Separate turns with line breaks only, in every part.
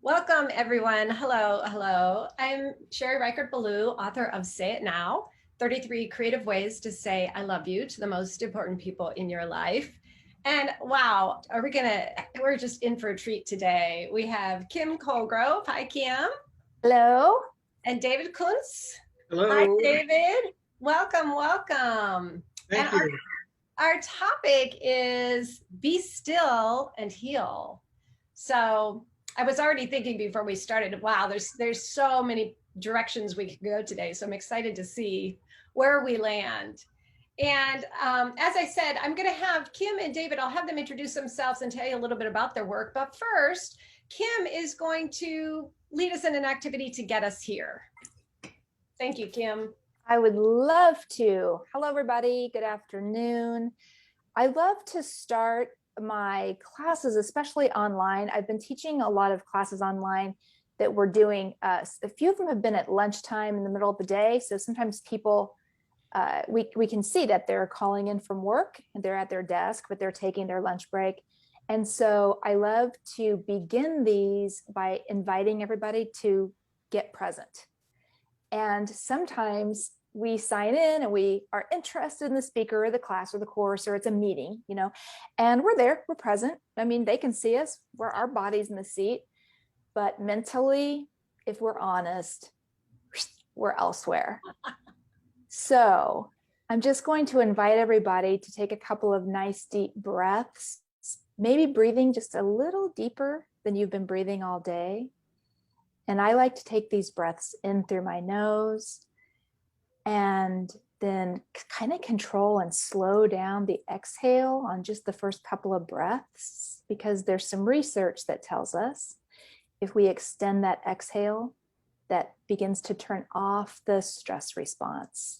Welcome, everyone. Hello, hello. I'm Sherry Richert Belul, author of Say It Now, 33 Creative Ways to Say I Love You to the Most Important People in Your Life. And wow, we're just in for a treat today. We have Kim Colegrove. Hi, Kim.
Hello.
And David Kundtz. Hi,
Hello.
David. Welcome, welcome.
Thank
And
you.
our topic is be still and heal. So I was already thinking before we started, wow, there's so many directions we could go today. So I'm excited to see where we land. And as I said, I'm going to have Kim and David, I'll have them introduce themselves and tell you a little bit about their work. But first, Kim is going to lead us in an activity to get us here. Thank you, Kim.
I would love to. Hello, everybody. Good afternoon. I love to start my classes, especially online. I've been teaching a lot of classes online that we're doing. A few of them have been at lunchtime in the middle of the day. So sometimes people, we can see that they're calling in from work and they're at their desk, but they're taking their lunch break. And so I love to begin these by inviting everybody to get present. And sometimes we sign in and we are interested in the speaker or the class or the course, or it's a meeting, and we're there, we're present. I mean, they can see us, we're our bodies in the seat, but mentally, if we're honest, we're elsewhere. So I'm just going to invite everybody to take a couple of nice deep breaths, maybe breathing just a little deeper than you've been breathing all day. And I like to take these breaths in through my nose and then kind of control and slow down the exhale on just the first couple of breaths, because there's some research that tells us if we extend that exhale, that begins to turn off the stress response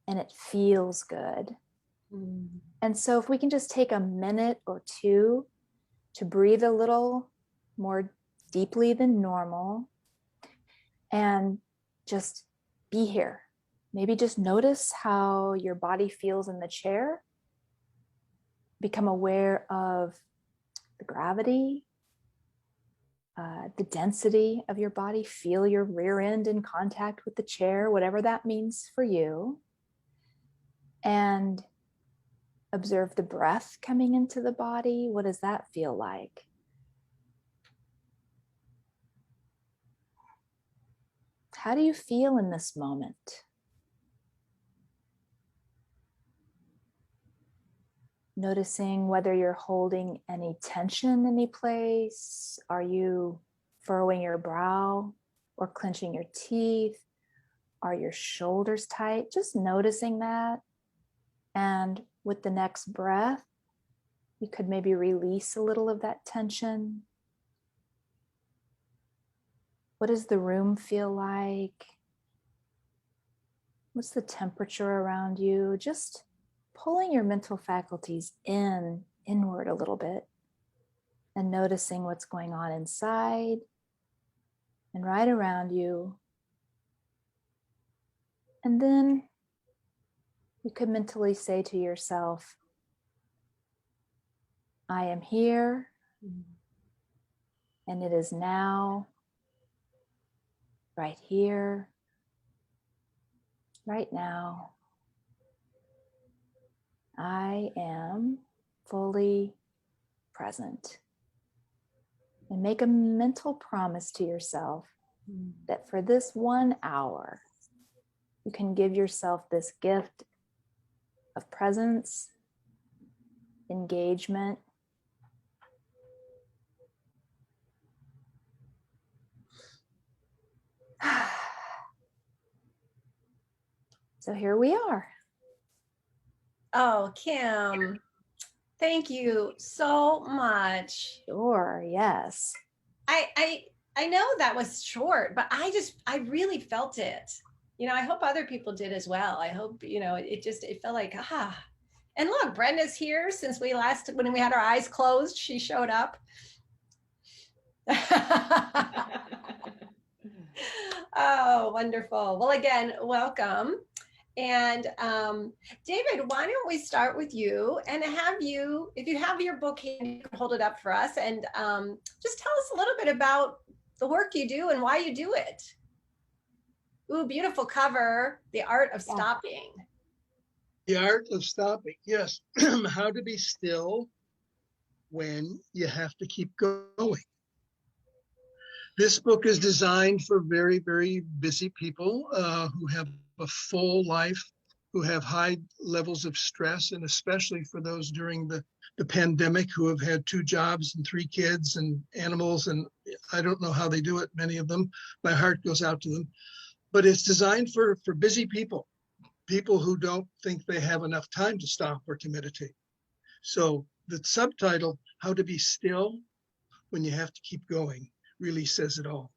and it feels good. And so if we can just take a minute or two to breathe a little more deeply than normal and just be here. Maybe just notice how your body feels in the chair. Become aware of the gravity, the density of your body. Feel your rear end in contact with the chair, whatever that means for you. And observe the breath coming into the body. What does that feel like? How do you feel in this moment? Noticing whether you're holding any tension in any place. Are you furrowing your brow or clenching your teeth? Are your shoulders tight? Just noticing that. And with the next breath, you could maybe release a little of that tension. What does the room feel like? What's the temperature around you? Just pulling your mental faculties inward a little bit and noticing what's going on inside and right around you. And then you could mentally say to yourself, I am here and it is now, right here, right now. I am fully present. And make a mental promise to yourself that for this 1 hour, you can give yourself this gift of presence, engagement, so here we are.
Oh, Kim, thank you so much.
Sure, yes.
I know that was short, but I really felt it. I hope other people did as well. I hope, it felt like, And look, Brenda's here since when we had our eyes closed, she showed up. Oh, wonderful. Well, again, welcome. And David, why don't we start with you and if you have your book, you can hold it up for us and just tell us a little bit about the work you do and why you do it. Ooh, beautiful cover, The Art of Stopping.
The Art of Stopping, yes. How to be still when you have to keep going. This book is designed for very, very busy people who have a full life, who have high levels of stress, and especially for those during the pandemic who have had 2 jobs and 3 kids and animals, and I don't know how they do it, many of them. My heart goes out to them. But it's designed for busy people, people who don't think they have enough time to stop or to meditate. So the subtitle, How to Be Still When You Have to Keep Going, really says it all.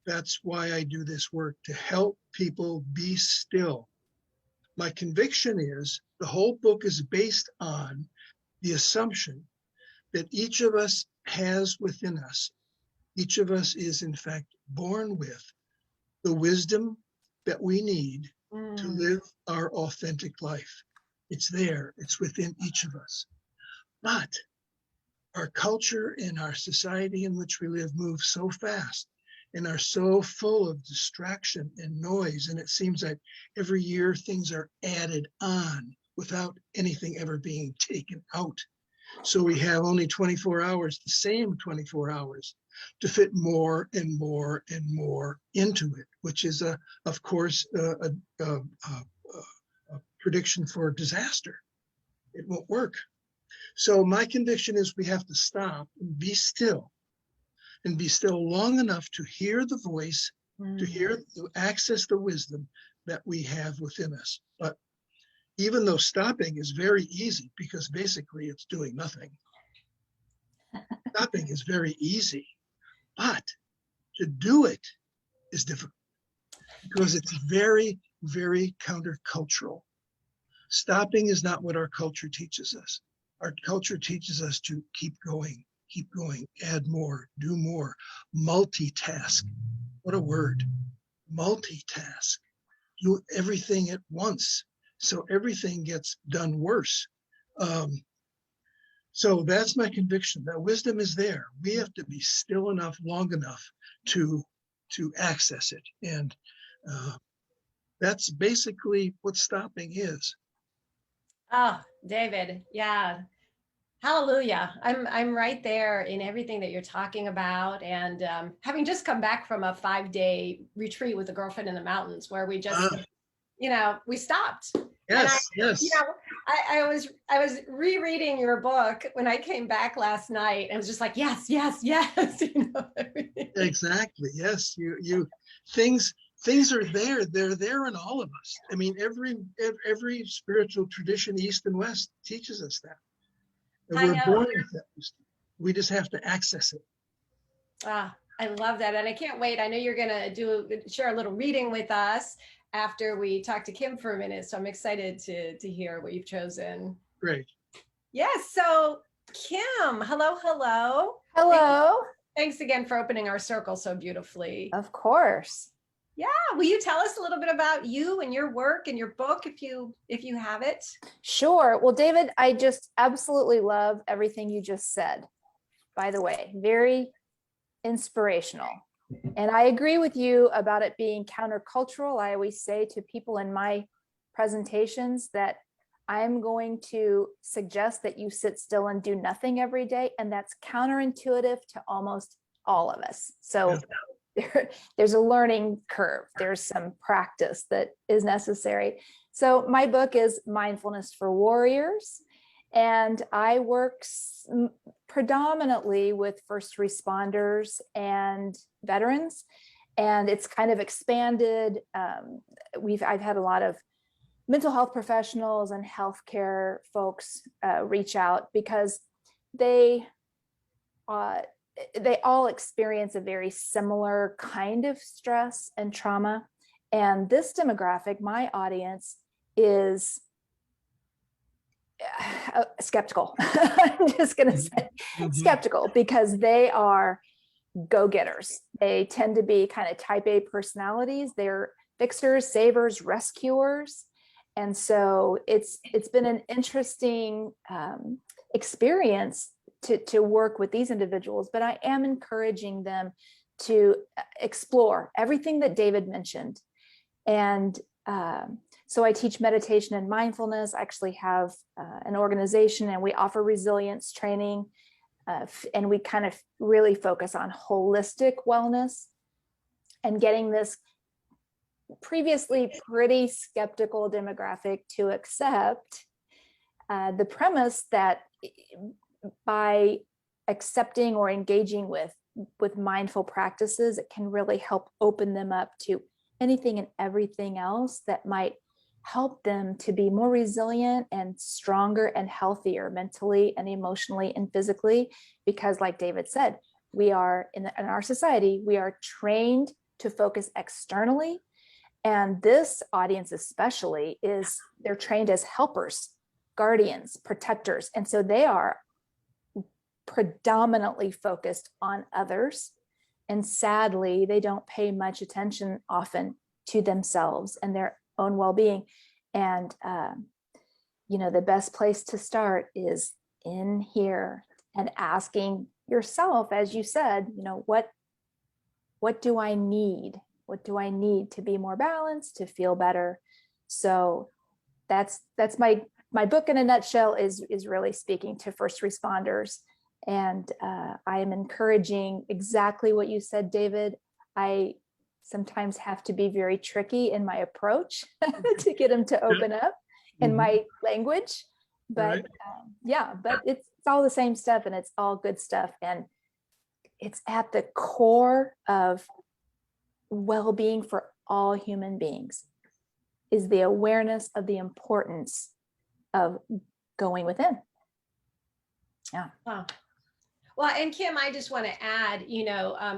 That's why I do this work, to help people be still. My conviction is the whole book is based on the assumption that each of us has within us, each of us is in fact born with the wisdom that we need to live our authentic life. It's there, it's within each of us. But our culture and our society in which we live move so fast and are so full of distraction and noise. And it seems like every year things are added on without anything ever being taken out. So we have only 24 hours, the same 24 hours, to fit more and more and more into it, which is, of course, a prediction for disaster. It won't work. So my conviction is we have to stop and be still long enough to hear the voice, to access the wisdom that we have within us. But even though stopping is very easy, because basically it's doing nothing, stopping is very easy, but to do it is difficult because it's very, very countercultural. Stopping is not what our culture teaches us. Our culture teaches us to keep going, add more, do more, multitask. What a word, multitask. Do everything at once, so everything gets done worse. So that's my conviction, that wisdom is there. We have to be still enough, long enough to access it. And that's basically what stopping is.
Oh, David, yeah. Hallelujah. I'm right there in everything that you're talking about. And having just come back from a 5-day retreat with a girlfriend in the mountains where we just, we stopped.
Yes, yes.
I was rereading your book when I came back last night. And I was just like, yes.
Exactly. Yes. You things are there. They're there in all of us. I mean, every spiritual tradition, East and West, teaches us that. And we're born with that wisdom. We just have to access it.
Ah, I love that. And I can't wait. I know you're going to share a little reading with us after we talk to Kim for a minute. So I'm excited to hear what you've chosen.
Great.
Yes. So Kim, hello.
Hello.
Thanks again for opening our circle so beautifully.
Of course.
Yeah. Will you tell us a little bit about you and your work and your book if you have it?
Sure. Well, David, I just absolutely love everything you just said. By the way, very inspirational. And I agree with you about it being countercultural. I always say to people in my presentations that I'm going to suggest that you sit still and do nothing every day. And that's counterintuitive to almost all of us. So there's a learning curve. There's some practice that is necessary. So my book is Mindfulness for Warriors. And I work predominantly with first responders and veterans, and it's kind of expanded. I've had a lot of mental health professionals and healthcare folks reach out because they all experience a very similar kind of stress and trauma. And this demographic, my audience, is skeptical. I'm just going to say skeptical because they are go-getters. They tend to be kind of type A personalities. They're fixers, savers, rescuers. And so it's been an interesting experience to work with these individuals, but I am encouraging them to explore everything that David mentioned. And so I teach meditation and mindfulness. I actually have an organization, and we offer resilience training. And we kind of really focus on holistic wellness and getting this previously pretty skeptical demographic to accept the premise that by accepting or engaging with mindful practices, it can really help open them up to anything and everything else that might help them to be more resilient and stronger and healthier mentally and emotionally and physically. Because like David said, we are in our society, we are trained to focus externally. And this audience especially they're trained as helpers, guardians, protectors. And so they are predominantly focused on others. And sadly, they don't pay much attention often to themselves and their own well-being. And, the best place to start is in here and asking yourself, as you said, what do I need? What do I need to be more balanced, to feel better? So that's my book in a nutshell is really speaking to first responders. And I am encouraging exactly what you said, David. I sometimes have to be very tricky in my approach to get them to open up in my language. But but it's all the same stuff, and it's all good stuff. And it's at the core of well-being for all human beings is the awareness of the importance of going within. Yeah.
Wow. Well, and Kim, I just want to add,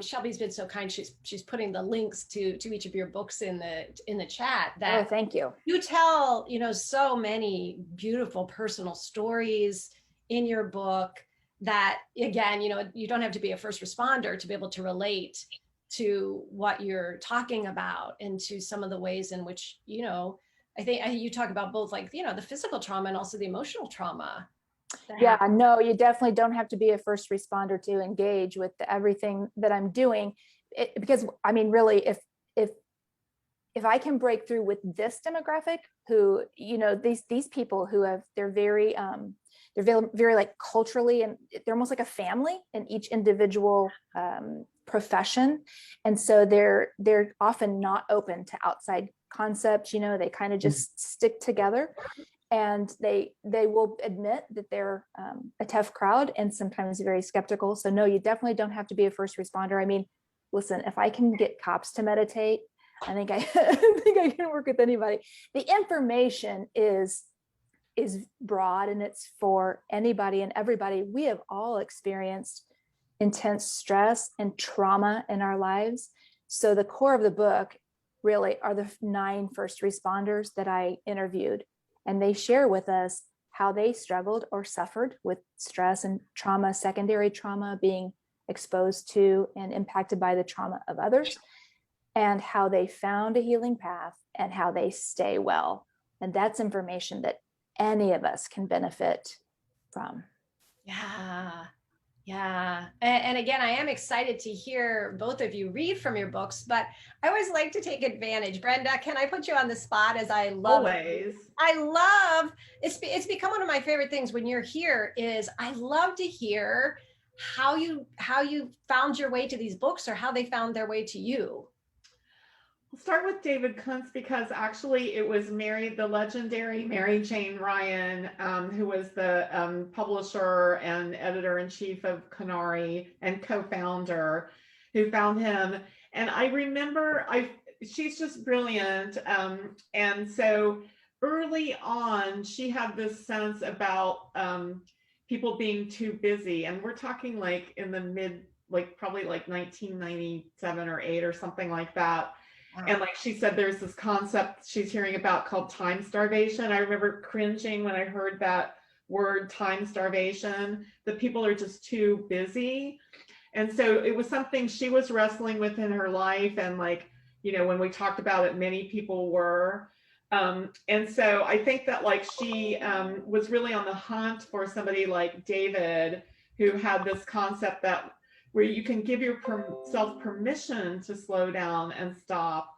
Shelby's been so kind. She's putting the links to each of your books in the chat. That
thank you.
You tell, so many beautiful personal stories in your book that, again, you don't have to be a first responder to be able to relate to what you're talking about and to some of the ways in which, I think you talk about both, like, the physical trauma and also the emotional trauma.
Yeah, no, you definitely don't have to be a first responder to engage with everything that I'm doing. Because I mean, really, if I can break through with this demographic, who, these people who they're very like culturally, and they're almost like a family in each individual profession. And so they're often not open to outside concepts, they kind of just stick together. And they will admit that they're a tough crowd and sometimes very skeptical. So no, you definitely don't have to be a first responder. I mean, listen, if I can get cops to meditate, I think I can work with anybody. The information is broad, and it's for anybody and everybody. We have all experienced intense stress and trauma in our lives. So the core of the book really are the 9 first responders that I interviewed. And they share with us how they struggled or suffered with stress and trauma, secondary trauma, being exposed to and impacted by the trauma of others, and how they found a healing path and how they stay well. And that's information that any of us can benefit from.
Yeah. And again, I am excited to hear both of you read from your books, but I always like to take advantage. Brenda, can I put you on the spot, as I love
Always.
It's become one of my favorite things when you're here is I love to hear how you found your way to these books, or how they found their way to you.
We'll start with David Kundtz, because actually it was the legendary Mary Jane Ryan, who was the publisher and editor-in-chief of Conari and co-founder, who found him. And I remember, she's just brilliant. And so early on, she had this sense about people being too busy. And we're talking like in the probably like 1997 or 8 or something like that. And like she said, there's this concept she's hearing about called time starvation. I remember cringing when I heard that word, time starvation, that people are just too busy. And so it was something she was wrestling with in her life. And like, when we talked about it, many people were. And so I think that like she was really on the hunt for somebody like David, who had this concept that where you can give yourself permission to slow down and stop.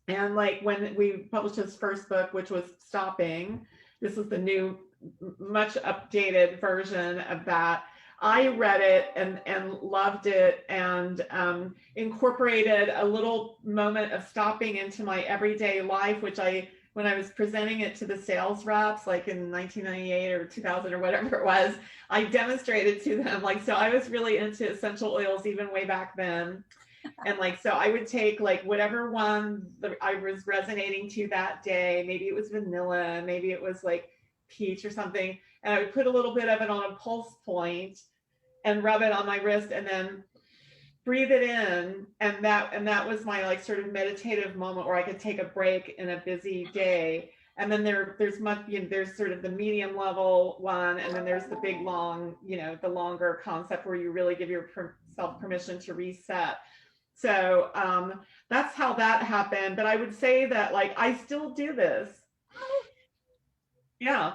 And like when we published his first book, which was Stopping, this was the new, much updated version of that. I read it and loved it, and incorporated a little moment of stopping into my everyday life, which when I was presenting it to the sales reps, like in 1998 or 2000 or whatever it was, I demonstrated to them. Like, so I was really into essential oils even way back then. And like, so I would take like whatever one I was resonating to that day. Maybe it was vanilla, maybe it was like peach or something. And I would put a little bit of it on a pulse point and rub it on my wrist and then breathe it in. And that was my like sort of meditative moment where I could take a break in a busy day. And then there's sort of the medium level one. And then there's the big, long, the longer concept where you really give yourself permission to reset. So that's how that happened. But I would say that like, I still do this. Yeah.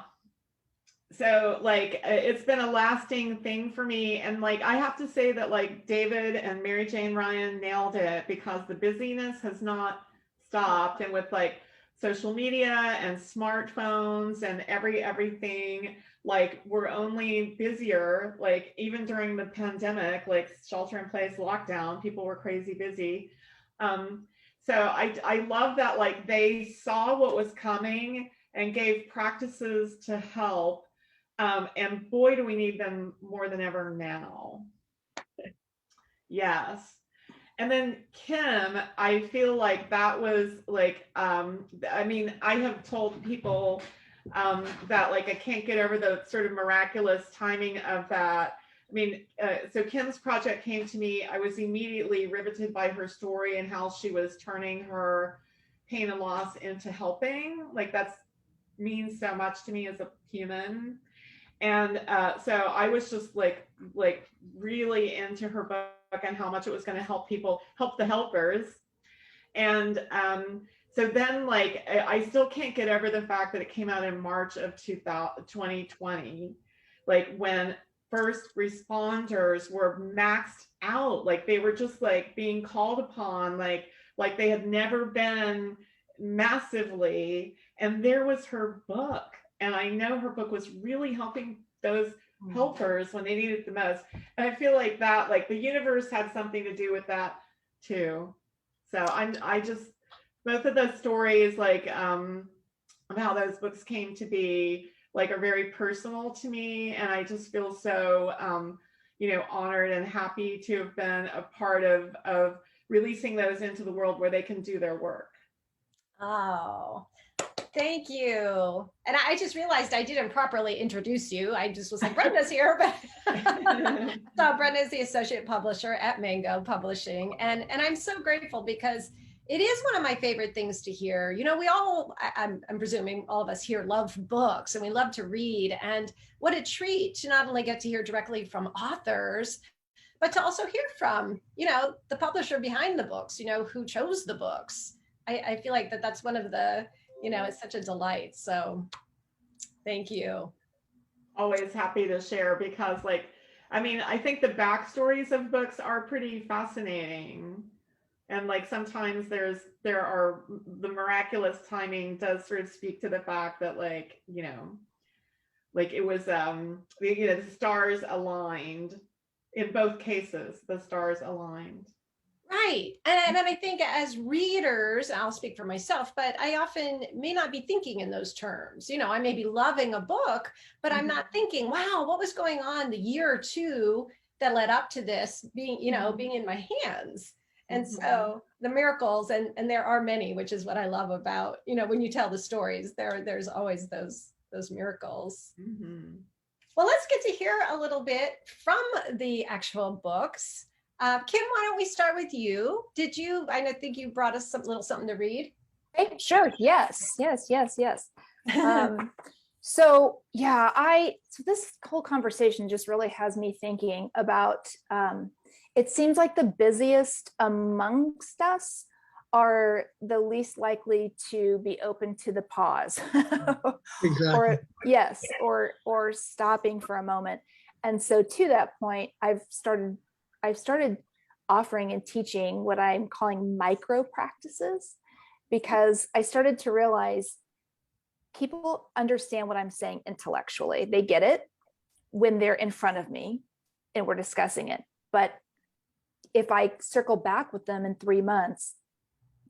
So like, it's been a lasting thing for me. And like, I have to say that like David and Mary Jane Ryan nailed it, because the busyness has not stopped. And with like social media and smartphones and everything, like we're only busier. Like even during the pandemic, like shelter in place, lockdown, people were crazy busy. So I love that like they saw what was coming and gave practices to help. And boy, do we need them more than ever now. Yes. And then Kim, I feel like that was like, I mean, I have told people that like, I can't get over the sort of miraculous timing of that. I mean, so Kim's project came to me, I was immediately riveted by her story and how she was turning her pain and loss into helping. Like that's means so much to me as a human. And so I was just like really into her book and how much it was going to help people, help the helpers. And so then like, I still can't get over the fact that it came out in March of 2020, like when first responders were maxed out, like they were just like being called upon, like they had never been massively. And there was her book. And I know her book was really helping those helpers when they needed it the most. And I feel like that, like the universe had something to do with that too. So I just, both of those stories, like of how those books came to be, like are very personal to me. And I just feel so, honored and happy to have been a part of releasing those into the world where they can do their work.
Oh, thank you. And I just realized I didn't properly introduce you. I just was like, Brenda's here. But so Brenda is the associate publisher at Mango Publishing. And I'm so grateful because it is one of my favorite things to hear. We all, I'm presuming all of us here love books and we love to read. And what a treat to not only get to hear directly from authors, but to also hear from, the publisher behind the books, who chose the books. I feel like that's one of the, it's such a delight. So thank you.
Always happy to share because I think the backstories of books are pretty fascinating. And like sometimes there are the miraculous timing does sort of speak to the fact that it was, the stars aligned in both cases, the stars aligned.
Right. And I think as readers, I'll speak for myself, but I often may not be thinking in those terms. I may be loving a book, but I'm not thinking, wow, what was going on the year or two that led up to this being in my hands. And so the miracles, and there are many, which is what I love about, when you tell the stories, there's always those miracles. Well, let's get to hear a little bit from the actual books. Kim, why don't we start with you? I think you brought us something to read.
Okay, sure. Yes. So this whole conversation just really has me thinking about, it seems like the busiest amongst us are the least likely to be open to the pause.
Exactly.
or stopping for a moment. And so to that point, I've started offering and teaching what I'm calling micro practices, because I started to realize people understand what I'm saying intellectually. They get it when they're in front of me and we're discussing it. But if I circle back with them in 3 months,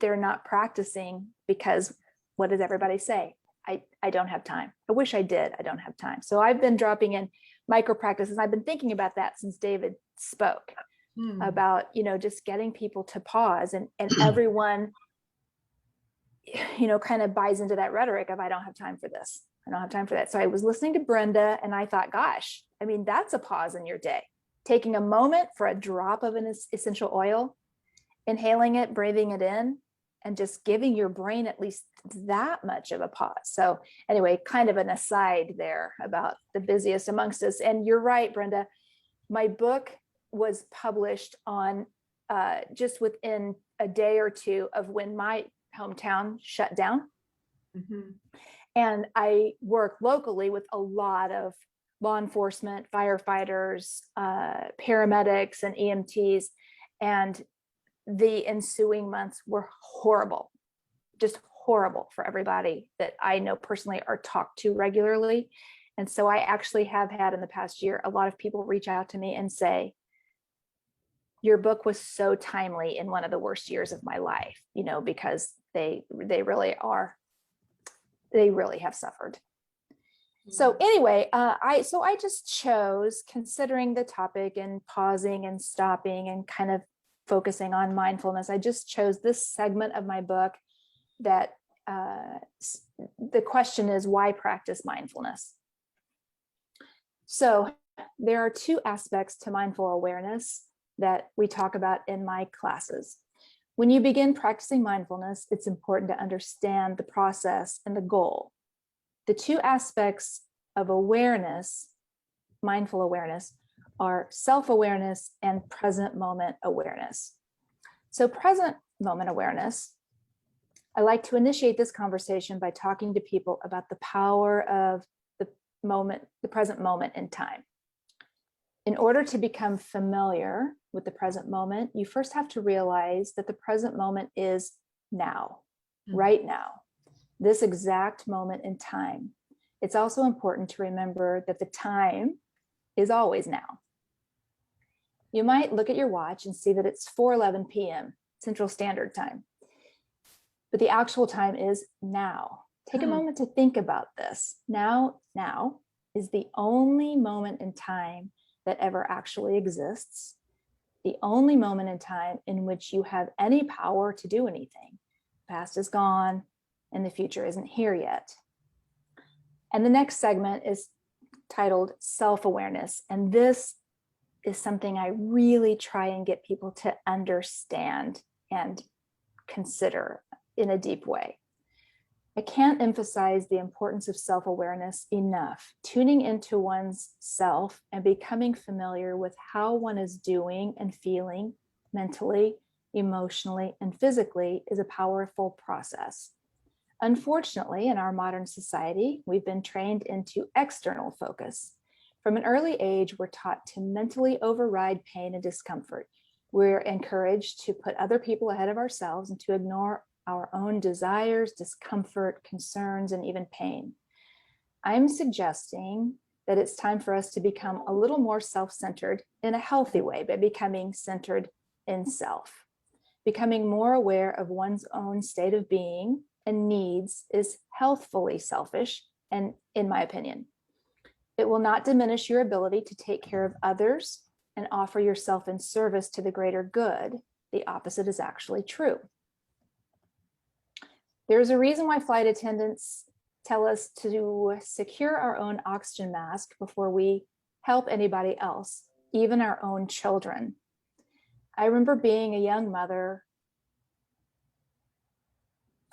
they're not practicing, because what does everybody say? I don't have time. I wish I did. I don't have time. So I've been dropping in micro practices. I've been thinking about that since David spoke about, just getting people to pause, and everyone, kind of buys into that rhetoric of, I don't have time for this. I don't have time for that. So I was listening to Brenda and I thought, gosh, I mean, that's a pause in your day. Taking a moment for a drop of an essential oil, inhaling it, breathing it in, and just giving your brain at least that much of a pause. So anyway, kind of an aside there about the busiest amongst us. And you're right, Brenda, my book was published on just within a day or two of when my hometown shut down.
Mm-hmm.
And I work locally with a lot of law enforcement, firefighters, paramedics, and EMTs. And the ensuing months were horrible, just horrible for everybody that I know personally or talk to regularly. And so I actually have had in the past year, a lot of people reach out to me and say, your book was so timely in one of the worst years of my life, because they really have suffered. So anyway, I just chose, considering the topic and pausing and stopping and kind of focusing on mindfulness, I just chose this segment of my book that the question is, why practice mindfulness? So there are 2 aspects to mindful awareness that we talk about in my classes. When you begin practicing mindfulness, it's important to understand the process and the goal. The 2 aspects of awareness, mindful awareness, are self-awareness and present moment awareness. So present moment awareness, I like to initiate this conversation by talking to people about the power of the present moment in time. In order to become familiar with the present moment, you first have to realize that the present moment is now, right now, this exact moment in time. It's also important to remember that the time is always now. You might look at your watch and see that it's 4:11 p.m. Central Standard Time, but the actual time is now. Take a moment to think about this. Now is the only moment in time that ever actually exists, the only moment in time in which you have any power to do anything. The past is gone and the future isn't here yet. And the next segment is titled Self-Awareness. And this is something I really try and get people to understand and consider in a deep way. I can't emphasize the importance of self-awareness enough. Tuning into one's self and becoming familiar with how one is doing and feeling mentally, emotionally, and physically is a powerful process. Unfortunately, in our modern society, we've been trained into external focus. From an early age, we're taught to mentally override pain and discomfort. We're encouraged to put other people ahead of ourselves and to ignore our own desires, discomfort, concerns, and even pain. I'm suggesting that it's time for us to become a little more self-centered in a healthy way by becoming centered in self. Becoming more aware of one's own state of being and needs is healthfully selfish, and in my opinion, it will not diminish your ability to take care of others and offer yourself in service to the greater good. The opposite is actually true. There's a reason why flight attendants tell us to secure our own oxygen mask before we help anybody else, even our own children. I remember being a young mother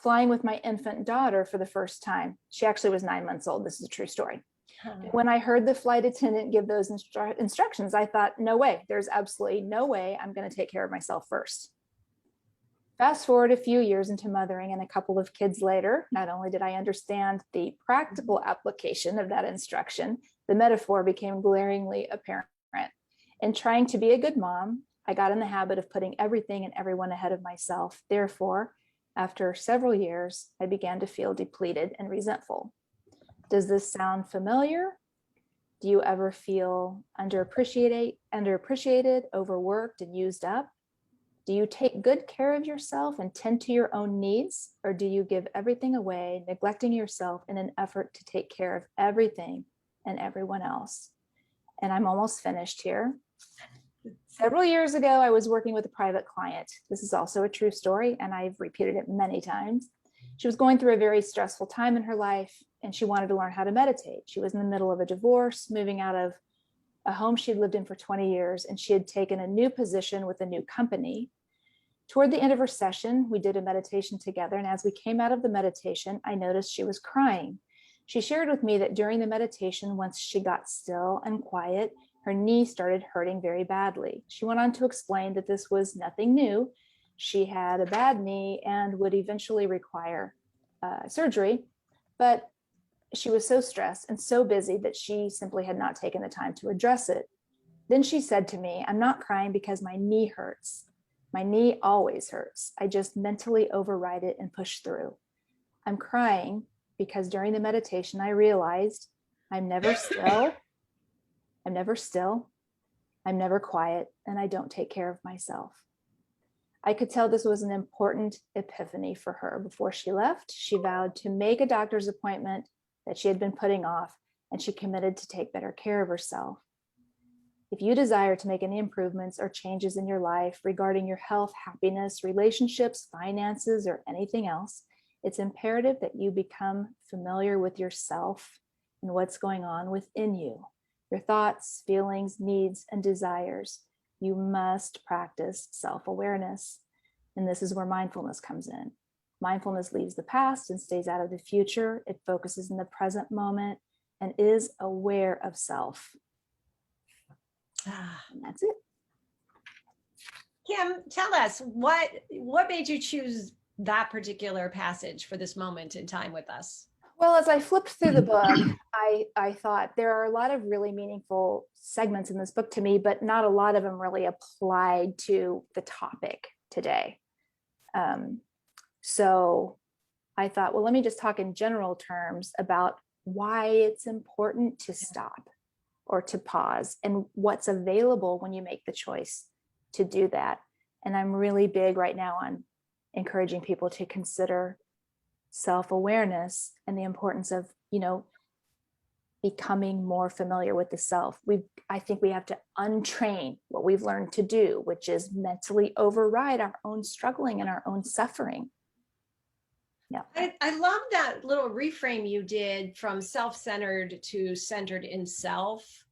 flying with my infant daughter for the first time. She actually was 9 months old. This is a true story. When I heard the flight attendant give those instructions, I thought, no way, there's absolutely no way I'm going to take care of myself first. Fast forward a few years into mothering and a couple of kids later, not only did I understand the practical application of that instruction, the metaphor became glaringly apparent. In trying to be a good mom, I got in the habit of putting everything and everyone ahead of myself. Therefore, after several years, I began to feel depleted and resentful. Does this sound familiar? Do you ever feel underappreciated, overworked, and used up? Do you take good care of yourself and tend to your own needs, or do you give everything away, neglecting yourself in an effort to take care of everything and everyone else? And I'm almost finished here. Several years ago, I was working with a private client. This is also a true story, and I've repeated it many times. She was going through a very stressful time in her life, and she wanted to learn how to meditate. She was in the middle of a divorce, moving out of a home she'd lived in for 20 years, and she had taken a new position with a new company. Toward the end of her session, we did a meditation together, and as we came out of the meditation, I noticed she was crying. She shared with me that during the meditation, once she got still and quiet, her knee started hurting very badly. She went on to explain that this was nothing new. She had a bad knee and would eventually require surgery, but she was so stressed and so busy that she simply had not taken the time to address it. Then she said to me, "I'm not crying because my knee hurts. My knee always hurts. I just mentally override it and push through. I'm crying because during the meditation, I realized I'm never still, I'm never quiet, and I don't take care of myself." I could tell this was an important epiphany for her. Before she left, she vowed to make a doctor's appointment that she had been putting off, and she committed to take better care of herself. If you desire to make any improvements or changes in your life regarding your health, happiness, relationships, finances, or anything else, it's imperative that you become familiar with yourself and what's going on within you, your thoughts, feelings, needs, and desires. You must practice self-awareness. And this is where mindfulness comes in. Mindfulness leaves the past and stays out of the future. It focuses in the present moment and is aware of self. And that's it.
Kim, tell us what made you choose that particular passage for this moment in time with us?
Well, as I flipped through the book, I thought there are a lot of really meaningful segments in this book to me, but not a lot of them really applied to the topic today. So I thought, well, let me just talk in general terms about why it's important to stop or to pause and what's available when you make the choice to do that. And I'm really big right now on encouraging people to consider self-awareness and the importance of, becoming more familiar with the self. I think we have to untrain what we've learned to do, which is mentally override our own struggling and our own suffering. Yeah.
I love that little reframe you did from self-centered to centered in self,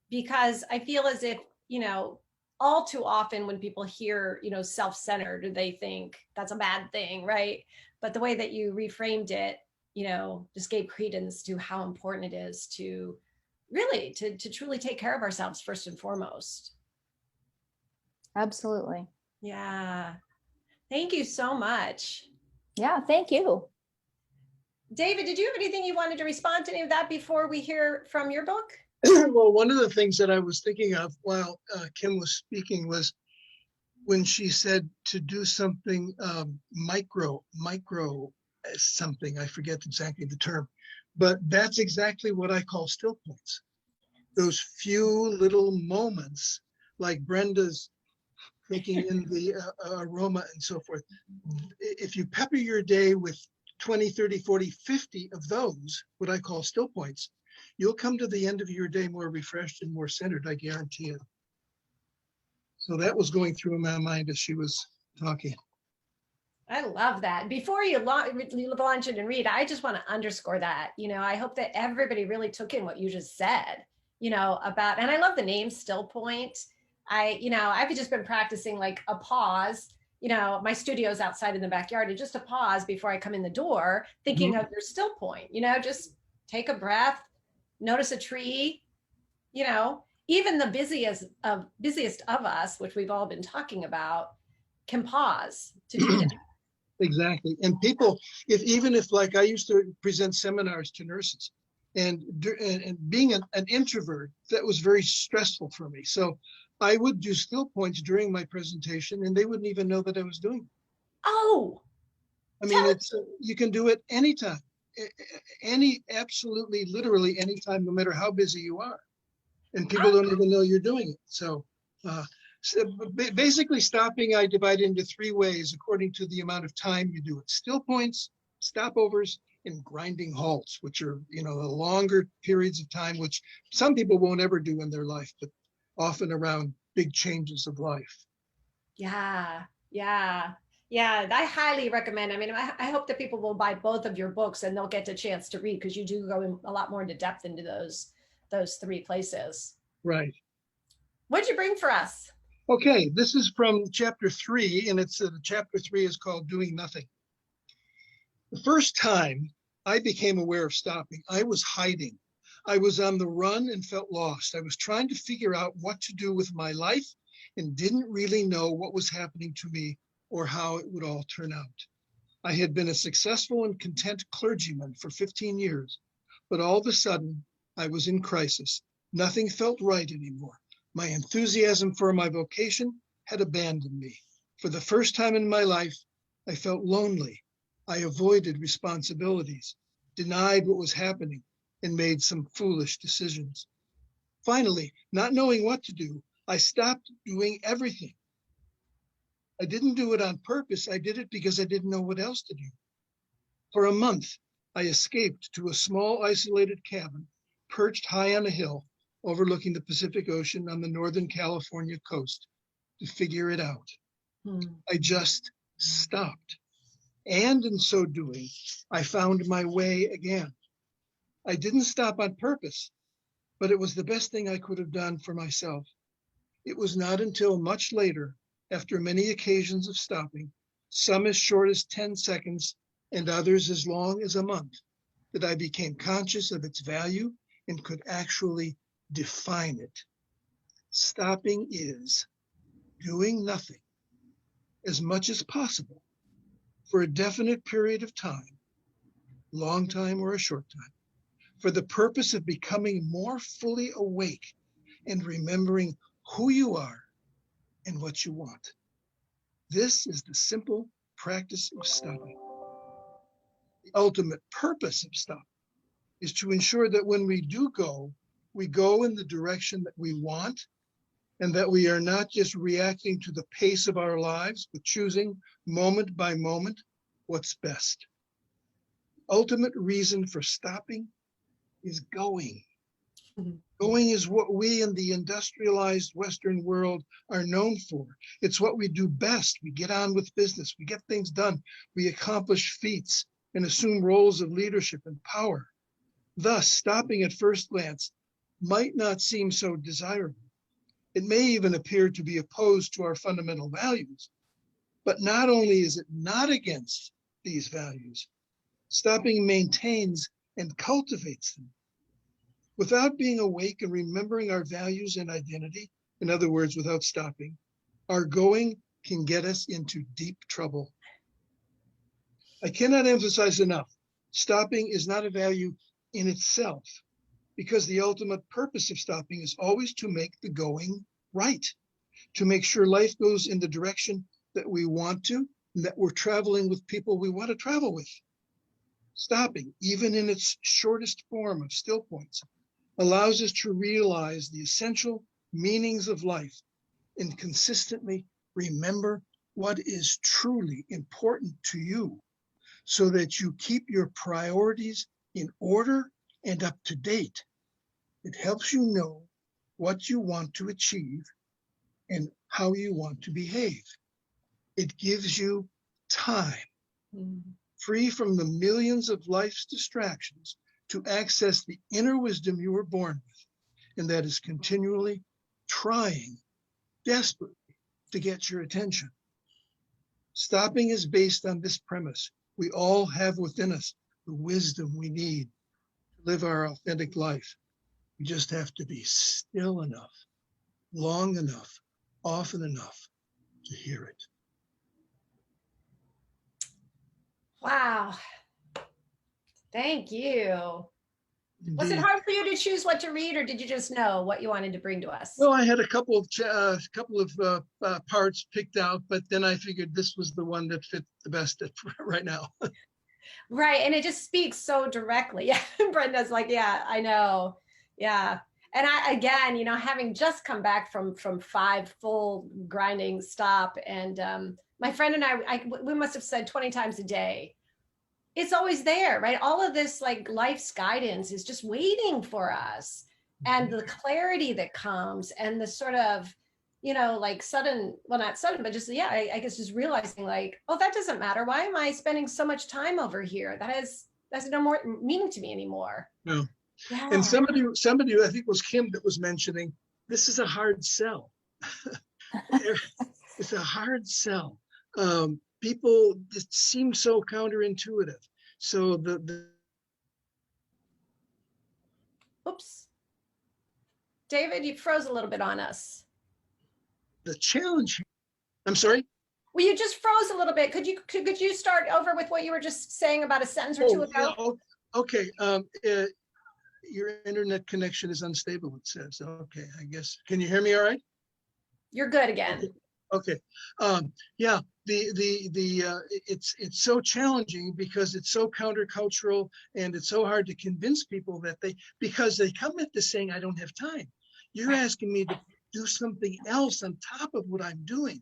because I feel as if, all too often when people hear, self-centered, they think that's a bad thing, right? But the way that you reframed it, just gave credence to how important it is to really, to truly take care of ourselves first and foremost.
Absolutely.
Yeah. Thank you so much.
Yeah, thank you.
David, did you have anything you wanted to respond to any of that before we hear from your book?
Well, one of the things that I was thinking of while Kim was speaking was when she said to do something micro something, I forget exactly the term, but that's exactly what I call still points. Those few little moments, like Brenda's taking in the aroma and so forth. If you pepper your day with 20, 30, 40, 50 of those, what I call still points, you'll come to the end of your day more refreshed and more centered, I guarantee it. So that was going through my mind as she was talking.
I love that. Before you launch it and read, I just want to underscore that, I hope that everybody really took in what you just said, about, and I love the name Still Point. I've just been practicing like a pause, my studio's outside in the backyard, and just a pause before I come in the door, thinking of your still point, just take a breath, notice a tree, even the busiest of us, which we've all been talking about, can pause to do that.
Exactly. And people, even if like I used to present seminars to nurses, and being an introvert, that was very stressful for me. So I would do still points during my presentation, and they wouldn't even know that I was doing it.
Oh,
I mean, it's you can do it anytime, absolutely, literally anytime, no matter how busy you are, and people don't even know you're doing it. So, basically, stopping I divide into 3 ways according to the amount of time you do it: still points, stopovers, and grinding halts, which are the longer periods of time, which some people won't ever do in their life, but often around big changes of life.
yeah, yeah. Yeah, I highly recommend. I mean, I hope that people will buy both of your books and they'll get a chance to read, because you do go in a lot more into depth into those 3 places.
Right.
What'd you bring for us?
Okay, this is from chapter 3, and it's chapter 3 is called Doing Nothing. The first time I became aware of stopping, I was hiding. I was on the run and felt lost. I was trying to figure out what to do with my life and didn't really know what was happening to me or how it would all turn out. I had been a successful and content clergyman for 15 years, but all of a sudden I was in crisis. Nothing felt right anymore. My enthusiasm for my vocation had abandoned me. For the first time in my life, I felt lonely. I avoided responsibilities, denied what was happening, and made some foolish decisions. Finally, not knowing what to do, I stopped doing everything. I didn't do it on purpose. I did it because I didn't know what else to do. For a month, I escaped to a small isolated cabin perched high on a hill overlooking the Pacific Ocean on the Northern California coast to figure it out. I just stopped. And in so doing, I found my way again. I didn't stop on purpose, but it was the best thing I could have done for myself. It was not until much later, after many occasions of stopping, some as short as 10 seconds and others as long as a month, that I became conscious of its value and could actually define it. Stopping is doing nothing as much as possible for a definite period of time, long time or a short time, for the purpose of becoming more fully awake and remembering who you are and what you want. This is the simple practice of stopping. The ultimate purpose of stopping is to ensure that when we do go, we go in the direction that we want, and that we are not just reacting to the pace of our lives, but choosing moment by moment what's best. The ultimate reason for stopping is going. Going is what we in the industrialized Western world are known for. It's what we do best. We get on with business. We get things done. We accomplish feats and assume roles of leadership and power. Thus, stopping at first glance might not seem so desirable. It may even appear to be opposed to our fundamental values. But not only is it not against these values, stopping maintains and cultivates them. Without being awake and remembering our values and identity, in other words, without stopping, our going can get us into deep trouble. I cannot emphasize enough, stopping is not a value in itself, because the ultimate purpose of stopping is always to make the going right, to make sure life goes in the direction that we want to, and that we're traveling with people we want to travel with. Stopping, even in its shortest form of still points, allows us to realize the essential meanings of life and consistently remember what is truly important to you, so that you keep your priorities in order and up to date. It helps you know what you want to achieve and how you want to behave. It gives you time, free from the millions of life's distractions, to access the inner wisdom you were born with, and that is continually trying desperately to get your attention. Stopping is based on this premise. We all have within us the wisdom we need to live our authentic life. We just have to be still enough, long enough, often enough to hear it.
Wow. Thank you. Was it
Indeed.
hard for you to choose what to read, or did you just know what you wanted to bring to us?
Well, I had a couple of parts picked out, but then I figured this was the one that fit the best right now.
Right. And it just speaks so directly. Yeah. Brenda's like, yeah, I know. Yeah. And I, again, having just come back from 5 full grinding stop, and my friend and we must have said 20 times a day, it's always there, right? All of this like life's guidance is just waiting for us. And the clarity that comes, and the sort of, like sudden, well, not sudden, but just, yeah, I guess just realizing like, oh, that doesn't matter. Why am I spending so much time over here? That's no more meaning to me anymore.
No.
Yeah.
And somebody, I think it was Kim that was mentioning, this is a hard sell. It's a hard sell. People, it seems so counterintuitive. So
Oops. David, you froze a little bit on us.
the challenge, I'm sorry?
Well, you just froze a little bit. Could you start over with what you were just saying about a sentence or two ago?
Yeah, okay. Your internet connection is unstable, it says. Okay, I guess. Can you hear me all right?
You're good again.
Okay. Yeah, it's so challenging because it's so countercultural, and it's so hard to convince people that because they come at this saying, I don't have time. You're asking me to do something else on top of what I'm doing.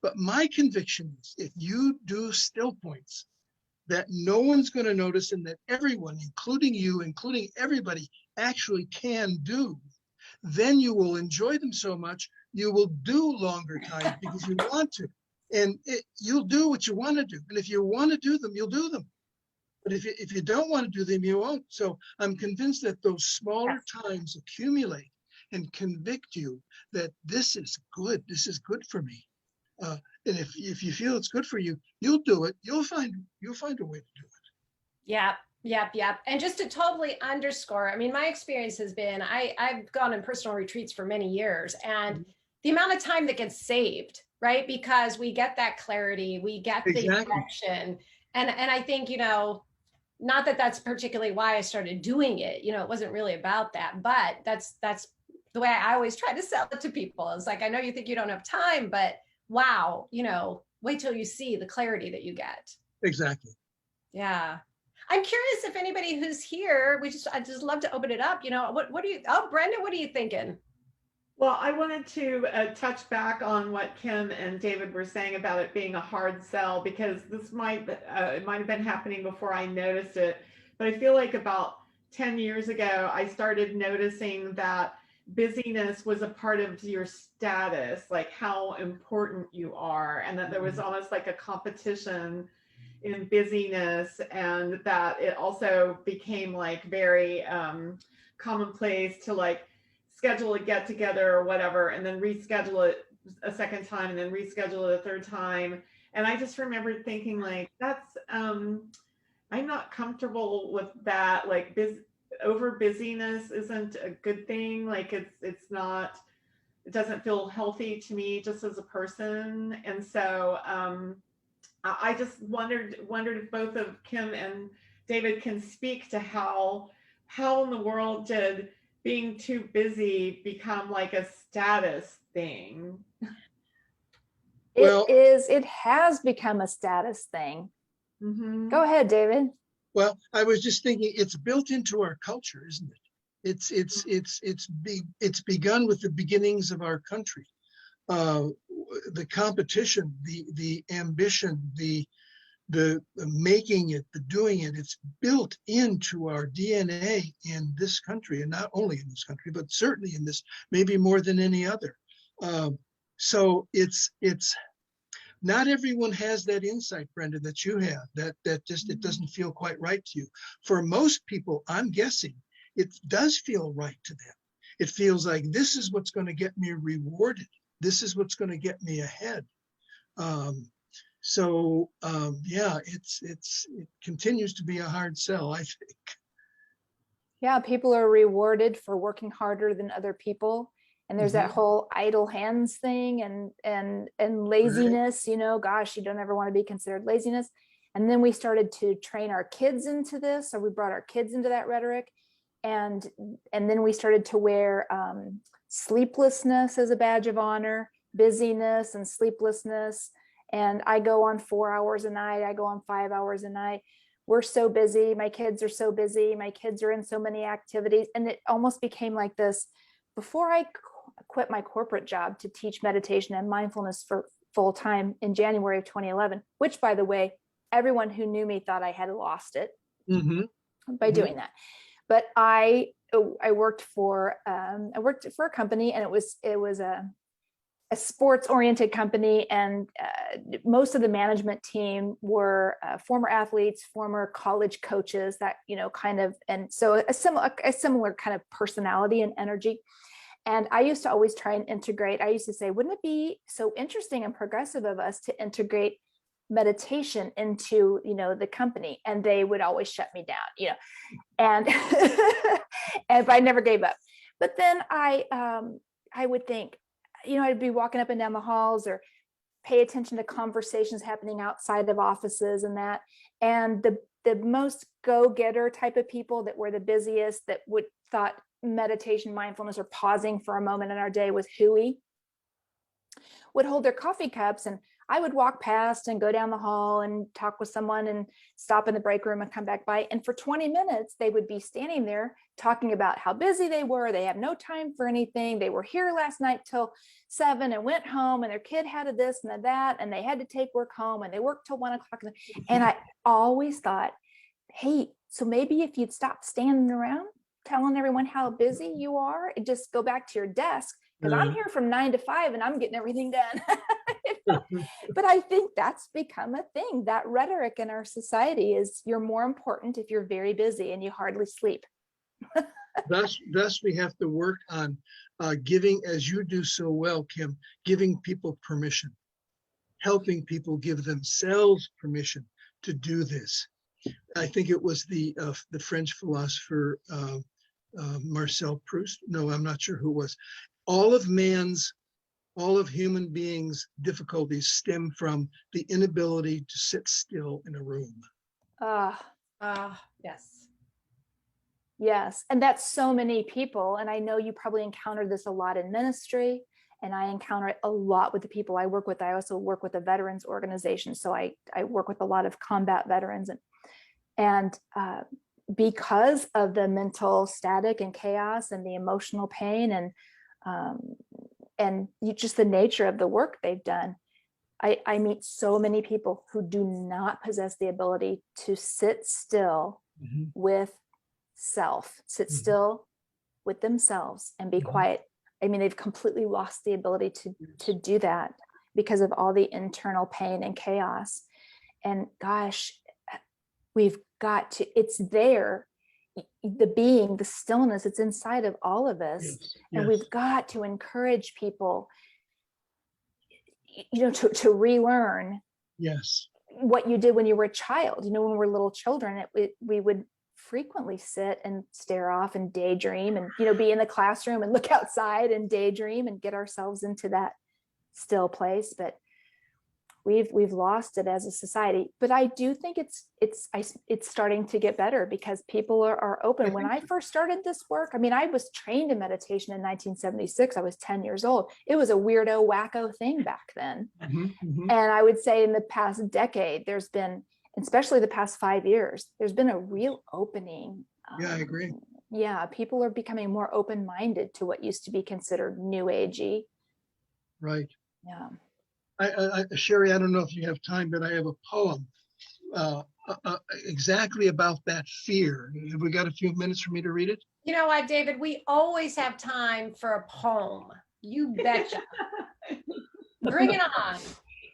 But my conviction is, if you do still points that no one's going to notice, and that everyone, including you, including everybody, actually can do, then you will enjoy them so much, you will do longer time because you want to. And you'll do what you want to do. And if you want to do them, you'll do them. But if you don't want to do them, you won't. So I'm convinced that those smaller times accumulate and convict you that this is good. This is good for me. And if you feel it's good for you, you'll do it. You'll find a way to do it.
Yep. And just to totally underscore, I mean, my experience has been, I've gone on personal retreats for many years, and the amount of time that gets saved, right? Because we get that clarity, we get the direction. And I think, not that that's particularly why I started doing it, it wasn't really about that, but that's the way I always try to sell it to people. It's like, I know you think you don't have time, but wow, wait till you see the clarity that you get.
Exactly.
Yeah. I'm curious if anybody who's here, I'd just love to open it up. What do you, Brenda, what are you thinking?
Well, I wanted to touch back on what Kim and David were saying about it being a hard sell, because this it might have been happening before I noticed it. But I feel like about 10 years ago, I started noticing that busyness was a part of your status, like how important you are, and that there was almost like a competition in busyness, and that it also became like very commonplace to like schedule a get together or whatever, and then reschedule it a second time, and then reschedule it a third time. And I just remember thinking like, that's I'm not comfortable with that. Like over busyness isn't a good thing. Like it's not, it doesn't feel healthy to me just as a person. And so I just wondered if both of Kim and David can speak to how in the world did being too busy become like a status thing?
It has become a status thing.
Mm-hmm.
Go ahead, David.
Well, I was just thinking, it's built into our culture, isn't it? It's begun with the beginnings of our country. The competition, the ambition, the making it, the doing it, it's built into our DNA in this country, and not only in this country, but certainly in this, maybe more than any other. So it's not everyone has that insight, Brenda, that you have, that just, it doesn't feel quite right to you. For most people, I'm guessing, it does feel right to them. It feels like this is what's going to get me rewarded. This is what's going to get me ahead. Yeah, it continues to be a hard sell, I think.
Yeah, people are rewarded for working harder than other people. And there's that whole idle hands thing and laziness, gosh, you don't ever want to be considered laziness. And then we started to train our kids into this. So we brought our kids into that rhetoric. And then we started to wear sleeplessness as a badge of honor, busyness and sleeplessness. And I go on 4 hours a night. I go on 5 hours a night. We're so busy. My kids are so busy. My kids are in so many activities. And it almost became like this. Before I quit my corporate job to teach meditation and mindfulness for full time in January of 2011, which, by the way, everyone who knew me thought I had lost it by doing that. But I worked for a company, and it was a sports oriented company, and most of the management team were former athletes, former college coaches, that, kind of, and so a similar kind of personality and energy. And I used to always try and integrate. I used to say, wouldn't it be so interesting and progressive of us to integrate meditation into, the company? And they would always shut me down, and and I never gave up. But then I would think, I'd be walking up and down the halls or pay attention to conversations happening outside of offices and that. And the most go-getter type of people that were the busiest, that would thought meditation, mindfulness, or pausing for a moment in our day was hooey, would hold their coffee cups, and I would walk past and go down the hall and talk with someone and stop in the break room and come back by. And for 20 minutes, they would be standing there talking about how busy they were. They have no time for anything. They were here last night till 7 and went home, and their kid had a this and a that, and they had to take work home, and they worked till 1 o'clock. And I always thought, hey, so maybe if you'd stop standing around telling everyone how busy you are and just go back to your desk, because I'm here from 9 to 5 and I'm getting everything done. But I think that's become a thing. That rhetoric in our society is, you're more important if you're very busy and you hardly sleep.
Thus, we have to work on giving, as you do so well, Kim, giving people permission, helping people give themselves permission to do this. I think it was the French philosopher Marcel Proust. No, I'm not sure who it was. All of human beings' difficulties stem from the inability to sit still in a room.
Yes.
Yes. And that's so many people. And I know you probably encountered this a lot in ministry, and I encounter it a lot with the people I work with. I also work with a veterans organization. So I work with a lot of combat veterans, and because of the mental static and chaos and the emotional pain and just the nature of the work they've done, I meet so many people who do not possess the ability to sit still with self, sit still with themselves and be quiet. I mean, they've completely lost the ability to do that because of all the internal pain and chaos. And gosh, we've got to, it's there, the being, the stillness, it's inside of all of us. And we've got to encourage people, to relearn what you did when you were a child. When we were little children, we would frequently sit and stare off and daydream and, be in the classroom and look outside and daydream and get ourselves into that still place. But we've lost it as a society. But I do think it's starting to get better because people are open. When I first started this work, I mean, I was trained in meditation in 1976. I was 10 years old. It was a weirdo, wacko thing back then. And I would say in the past decade, there's been, especially the past 5 years, there's been a real opening.
I agree.
Yeah, people are becoming more open-minded to what used to be considered new agey.
Right.
Yeah.
Sherry, I don't know if you have time, but I have a poem exactly about that fear. Have we got a few minutes for me to read it?
You know what, David? We always have time for a poem. You betcha. Bring it on.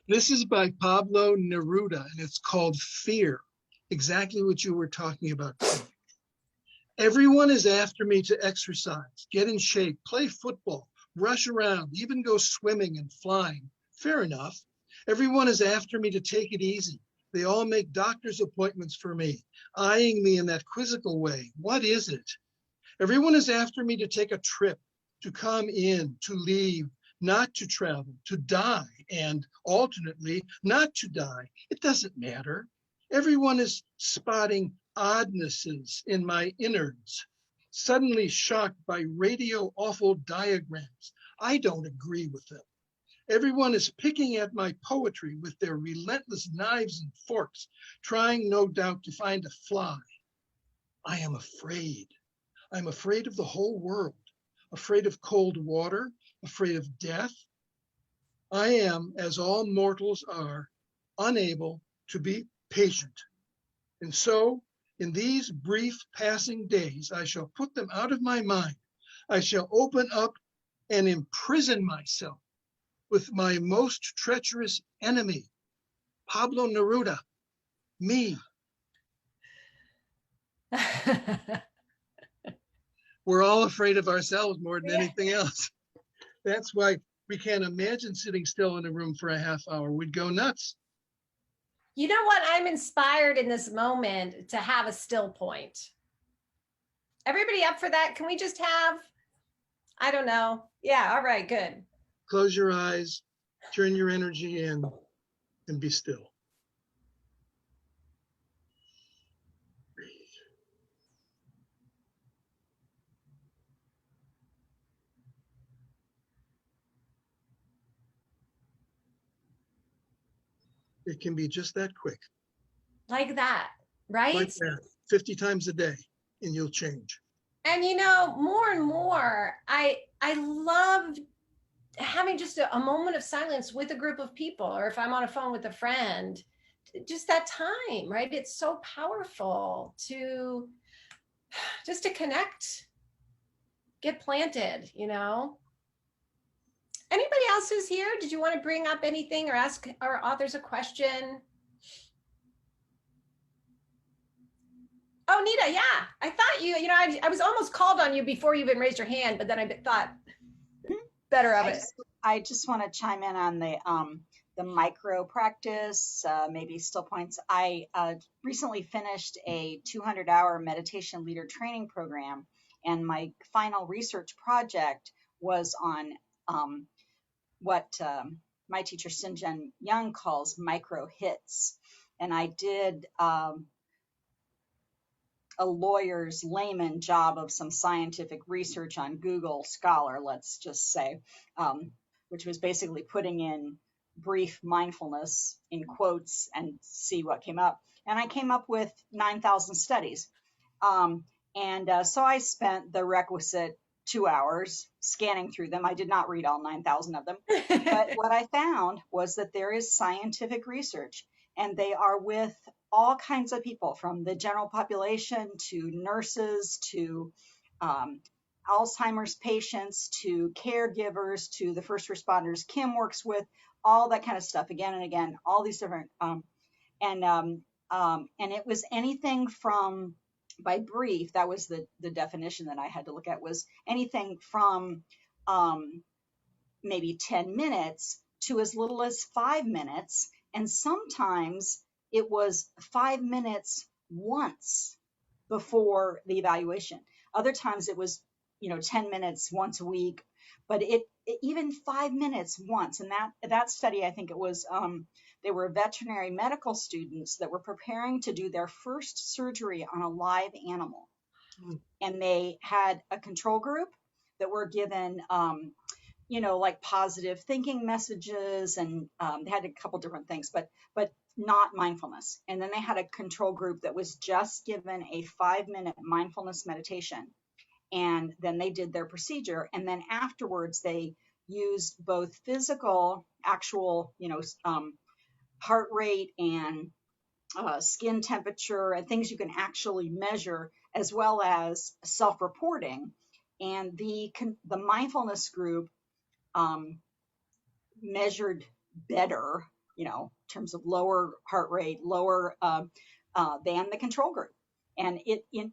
This is by Pablo Neruda, and it's called Fear. Exactly what you were talking about. Everyone is after me to exercise, get in shape, play football, rush around, even go swimming and flying. Fair enough. Everyone is after me to take it easy. They all make doctor's appointments for me, eyeing me in that quizzical way. What is it? Everyone is after me to take a trip, to come in, to leave, not to travel, to die, and alternately not to die. It doesn't matter. Everyone is spotting oddnesses in my innards, suddenly shocked by radio awful diagrams. I don't agree with them. Everyone is picking at my poetry with their relentless knives and forks, trying no doubt to find a fly. I am afraid. I'm afraid of the whole world, afraid of cold water, afraid of death. I am, as all mortals are, unable to be patient. And so, in these brief passing days, I shall put them out of my mind. I shall open up and imprison myself with my most treacherous enemy, Pablo Neruda, me. We're all afraid of ourselves more than anything else. That's why we can't imagine sitting still in a room for a half hour. We'd go nuts.
You know what? I'm inspired in this moment to have a still point. Everybody up for that? Can we just have, I don't know. Yeah, all right, good.
Close your eyes, turn your energy in, and be still. Breathe. It can be just that quick.
Like that, right?
Like that, 50 times a day, and you'll change.
And you know, more and more, I love having just a moment of silence with a group of people, or if I'm on a phone with a friend, just that time, right? It's so powerful to just to connect, get planted, you know? Anybody else who's here? Did you want to bring up anything or ask our authors a question? Oh, Nita, yeah. I thought you know, I was almost called on you before you even raised your hand, but then I thought better of it.
I just want to chime in on the micro practice, maybe still points. I recently finished a 200-hour meditation leader training program, and my final research project was on what my teacher Sinjin Young calls micro hits. And I did a lawyer's layman job of some scientific research on Google Scholar, let's just say, which was basically putting in brief mindfulness in quotes and see what came up. And I came up with 9,000 studies. So I spent the requisite 2 hours scanning through them. I did not read all 9,000 of them. But what I found was that there is scientific research, and they are with all kinds of people, from the general population to nurses to Alzheimer's patients to caregivers to the first responders Kim works with, all that kind of stuff, again and again, all these different and it was anything from, by brief, that was the definition that I had to look at, was anything from maybe 10 minutes to as little as 5 minutes. And sometimes it was 5 minutes once before the evaluation. Other times it was, 10 minutes once a week, but it even 5 minutes once. And that study, I think it was, they were veterinary medical students that were preparing to do their first surgery on a live animal. And they had a control group that were given, like positive thinking messages, and they had a couple different things, but not mindfulness. And then they had a control group that was just given a 5-minute mindfulness meditation. And then they did their procedure. And then afterwards, they used both physical, actual, heart rate and skin temperature and things you can actually measure, as well as self-reporting. And the mindfulness group measured better, in terms of lower heart rate, lower than the control group, and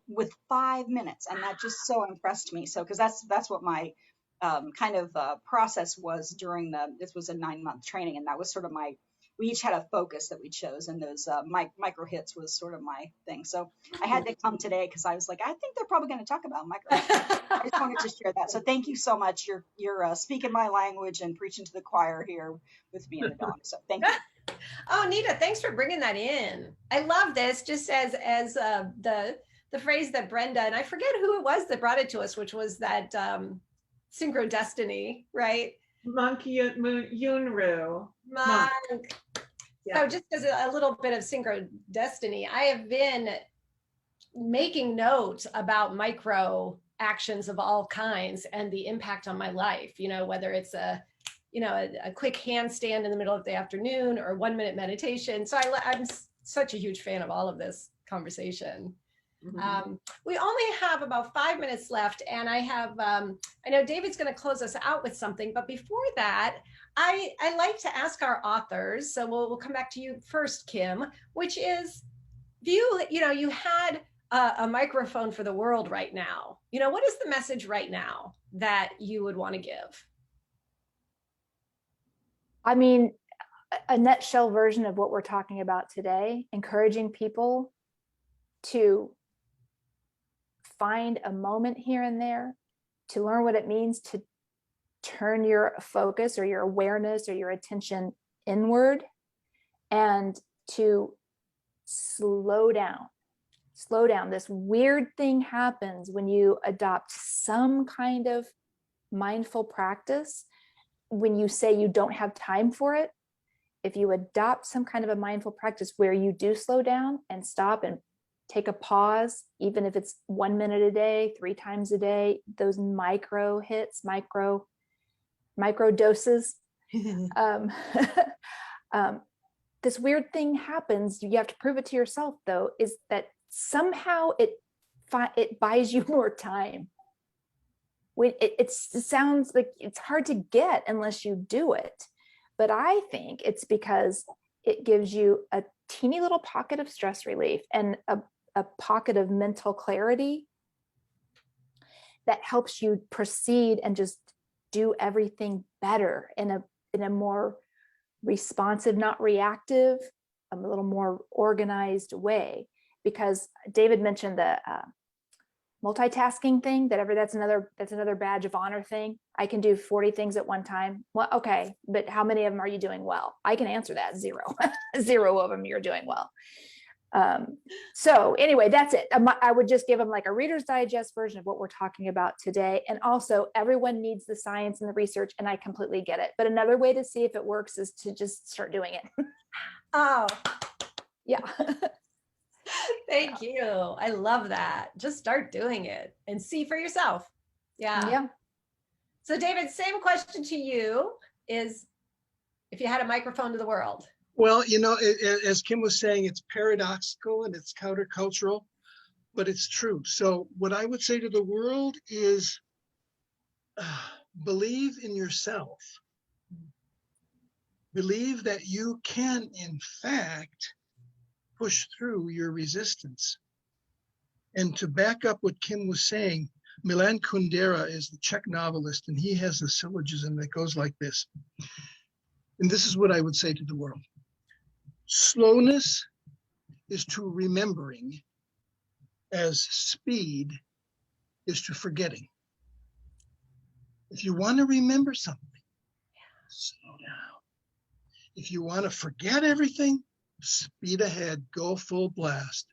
with 5 minutes, and that just so impressed me. So, because that's what my kind of process was during this was a 9-month training, and that was sort of we each had a focus that we chose, and those micro hits was sort of my thing. So I had to come today because I was like, I think they're probably going to talk about micro hits. I just wanted to share that. So thank you so much. You're speaking my language and preaching to the choir here with me and the dog. So thank you.
Oh, Nita, thanks for bringing that in. I love this. Just as the phrase that Brenda, and I forget who it was that brought it to us, which was that synchro destiny, right?
Monk Yunru. Monk.
Monk.
Yeah.
So just as a little bit of synchro destiny, I have been making notes about micro actions of all kinds and the impact on my life, you know, whether it's a quick handstand in the middle of the afternoon or 1 minute meditation. So I'm such a huge fan of all of this conversation.
Mm-hmm.
We only have about 5 minutes left, and I know David's going to close us out with something, but before that, I like to ask our authors, so we'll come back to you first, Kim, which is, you had a microphone for the world right now. What is the message right now that you would want to give?
I mean, a nutshell version of what we're talking about today, encouraging people to find a moment here and there to learn what it means to turn your focus or your awareness or your attention inward, and to slow down. This weird thing happens when you adopt some kind of mindful practice. When you say you don't have time for it, if you adopt some kind of a mindful practice where you do slow down and stop and take a pause, even if it's 1 minute a day, 3 times a day, those micro hits, micro doses. This weird thing happens. You have to prove it to yourself, though, is that somehow it buys you more time. It sounds like it's hard to get unless you do it. But I think it's because it gives you a teeny little pocket of stress relief and a pocket of mental clarity that helps you proceed and just do everything better in a more responsive, not reactive, a little more organized way. Because David mentioned the multitasking thing, that's another badge of honor thing. I can do 40 things at one time. Well, okay, but how many of them are you doing well? I can answer that. 0. 0 of them you're doing well. So anyway, that's it. I would just give them like a Reader's Digest version of what we're talking about today. And also, everyone needs the science and the research, and I completely get it. But another way to see if it works is to just start doing it.
Oh,
yeah.
Thank you. I love that. Just start doing it and see for yourself. Yeah. So David, same question to you is, if you had a microphone to the world.
Well, as Kim was saying, it's paradoxical and it's countercultural, but it's true. So what I would say to the world is believe in yourself. Believe that you can, in fact, push through your resistance. And to back up what Kim was saying, Milan Kundera is the Czech novelist, and he has a syllogism that goes like this. And this is what I would say to the world. Slowness is to remembering as speed is to forgetting. If you want to remember something, slow down. If you want to forget everything, speed ahead, go full blast.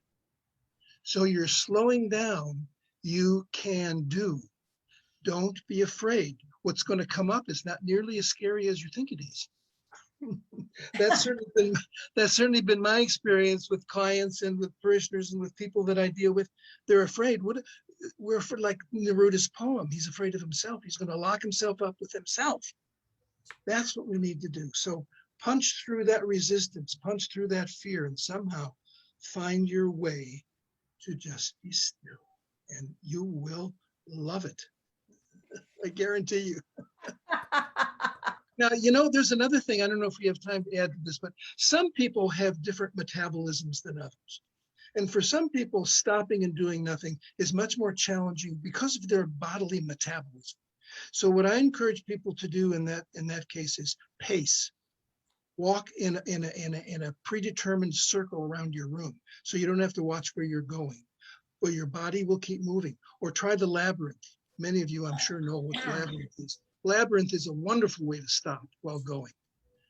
So you're slowing down, you can do. Don't be afraid. What's going to come up is not nearly as scary as you think it is. That's certainly been my experience with clients and with parishioners and with people that I deal with. They're afraid. We're afraid, like Neruda's poem. He's afraid of himself. He's going to lock himself up with himself. That's what we need to do. So punch through that resistance, punch through that fear, and somehow find your way to just be still, and you will love it. I guarantee you. Now, there's another thing. I don't know if we have time to add to this, but some people have different metabolisms than others. And for some people, stopping and doing nothing is much more challenging because of their bodily metabolism. So what I encourage people to do in that case is pace. Walk in a predetermined circle around your room, so you don't have to watch where you're going, or your body will keep moving. Or try the labyrinth. Many of you, I'm sure, know what labyrinth is. Labyrinth is a wonderful way to stop while going.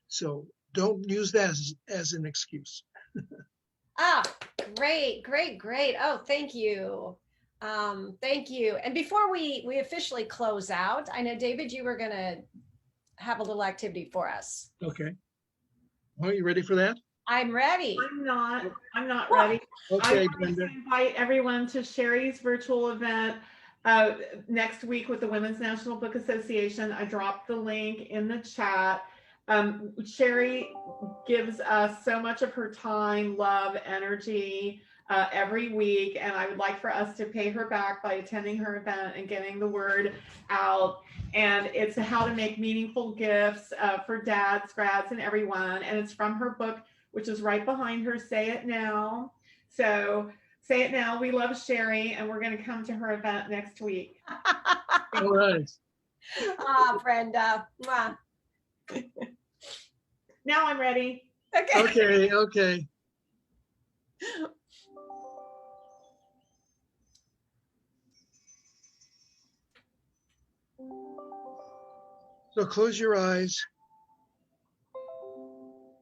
So Don't use that as an excuse.
Ah, great. Oh, thank you. Thank you. And before we officially close out, I know, David, you were going to have a little activity for us.
Okay. Are you ready for that?
I'm ready.
I'm not ready.
Okay,
I
Brenda.
want to invite everyone to Sherry's virtual event next week with the Women's National Book Association. I dropped the link in the chat. Sherry gives us so much of her time, love, energy every week, and I would like for us to pay her back by attending her event and getting the word out. And it's how to make meaningful gifts for dads, grads, and everyone. And it's from her book, which is right behind her, Say It Now. So say it now. We love Sherry, and we're going to come to her event next week.
All right.
Ah, Brenda. Mwah.
Now I'm ready.
Okay. So close your eyes.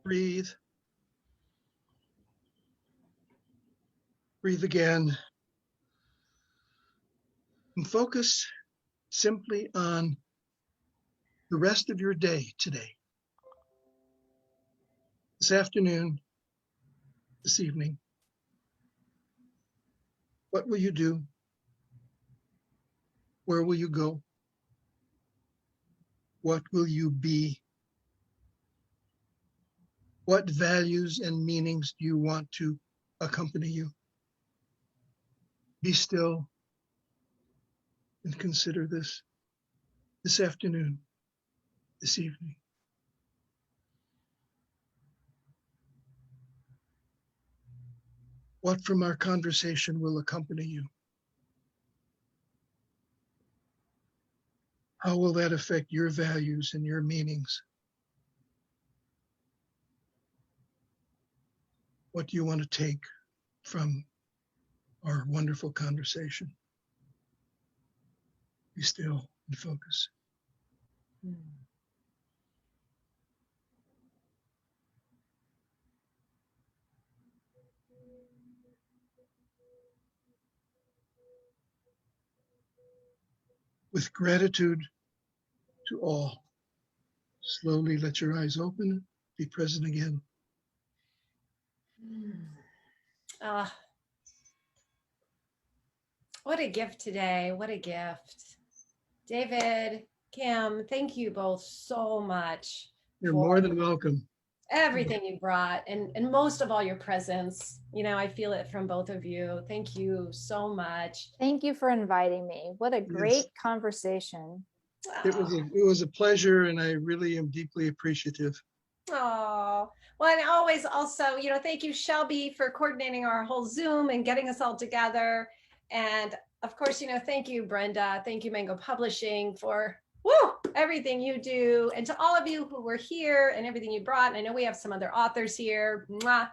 Breathe. Breathe again. And focus simply on the rest of your day today. This afternoon, this evening. What will you do? Where will you go? What will you be? What values and meanings do you want to accompany you? Be still and consider this afternoon, this evening. What from our conversation will accompany you? How will that affect your values and your meanings? What do you want to take from our wonderful conversation? Be still and focus. With gratitude to all, slowly let your eyes open, be present again.
Ah, what a gift today. What a gift. David, Kim, thank you both so much.
You're more than welcome.
Everything you brought, and most of all, your presence. You know, I feel it from both of you. Thank you so much.
Thank you for inviting me. What a great conversation.
It was a pleasure, and I really am deeply appreciative.
Oh, well, and always also, you know, thank you, Shelby, for coordinating our whole Zoom and getting us all together. And of course, you know, thank you, Brenda. Thank you, Mango Publishing, for everything you do. And to all of you who were here and everything you brought. And I know we have some other authors here. Mwah.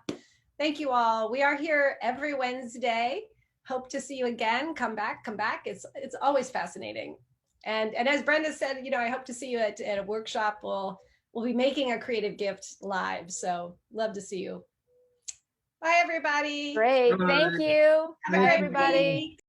Thank you all. We are here every Wednesday. Hope to see you again. Come back. It's always fascinating. And as Brenda said, you know, I hope to see you at a workshop. We'll be making a creative gift live. So love to see you. Bye, everybody.
Great. Thank you.
Have a
Bye,
great
everybody.
week.